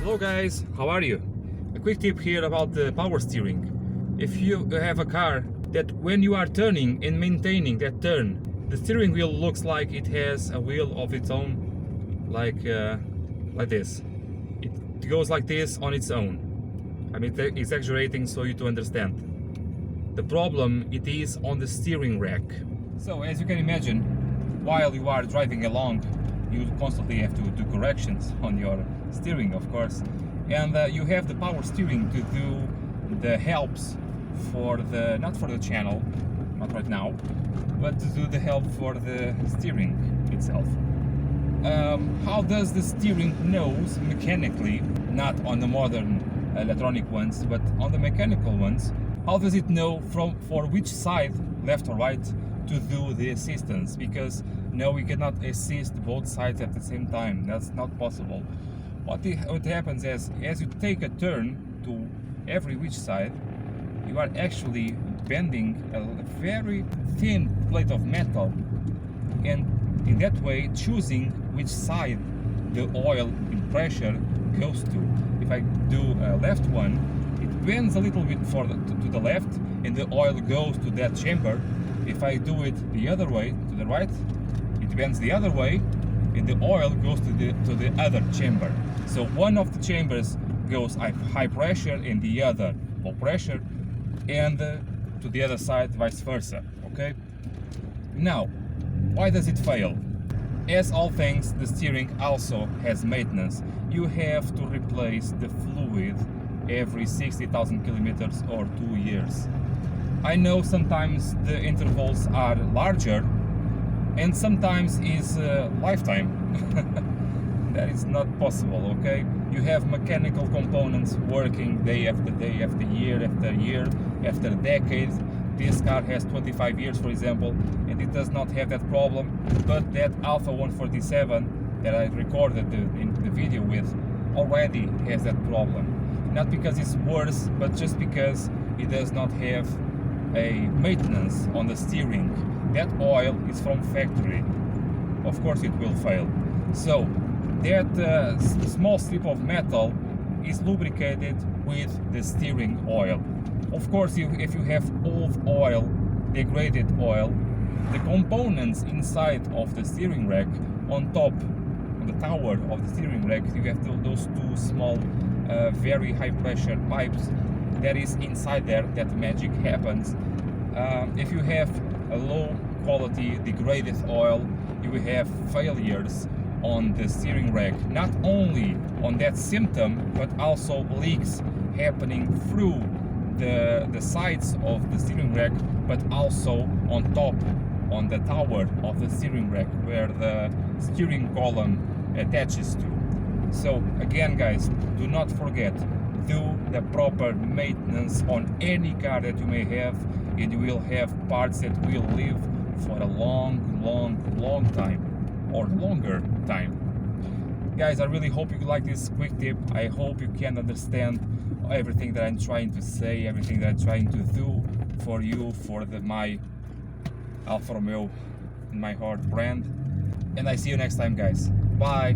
Hello guys, how are you? A quick tip here about the power steering. If you have a car that when you are turning and maintaining that turn, the steering wheel looks like it has a wheel of its own, like this. It goes like this on its own. I mean, exaggerating so you to understand. The problem it is on the steering rack. So as you can imagine, while you are driving along, you constantly have to do corrections on your steering, of course, and you have the power steering to do the helps for the, not for the channel, not right now, but to do the help for the steering itself. How does the steering knows mechanically, not on the modern electronic ones, but on the mechanical ones, how does it know for which side, left or right, to do the assistance? Because no, we cannot assist both sides at the same time. That's not possible. What happens is, as you take a turn to every which side, you are actually bending a very thin plate of metal, and in that way choosing which side the oil in pressure goes to. If I do a left one, it bends a little bit to the left, and the oil goes to that chamber. If I do it the other way, to the right, it bends the other way, and the oil goes to the other chamber. So one of the chambers goes high pressure and the other low pressure, and to the other side vice versa. Okay. Now, why does it fail? As all things, the steering also has maintenance. You have to replace the fluid every 60,000 kilometers or 2 years. I know sometimes the intervals are larger, and sometimes is lifetime. That is not possible, okay? You have mechanical components working day after day, after year, after decades. This car has 25 years, for example, and it does not have that problem, but that Alfa 147 that I recorded in the video with already has that problem. Not because it's worse, but just because it does not have a maintenance on the steering. That oil is from factory. Of course it will fail. So that small strip of metal is lubricated with the steering oil. Of course, if you have old oil, degraded oil, the components inside of the steering rack, on top, on the tower of the steering rack, you have those two small, very high pressure pipes that is inside there. That magic happens. If you have a low quality degraded oil, you will have failures on the steering rack, not only on that symptom, but also leaks happening through the sides of the steering rack, but also on top, on the tower of the steering rack, where the steering column attaches to. So again guys, do not forget, do the proper maintenance on any car that you may have, and you will have parts that will live for a long time, or longer time. Guys, I really hope you like this quick tip. I hope you can understand everything that I'm trying to say, everything that I'm trying to do for you, for my Alfa Romeo, my heart brand. And I see you next time, guys. Bye.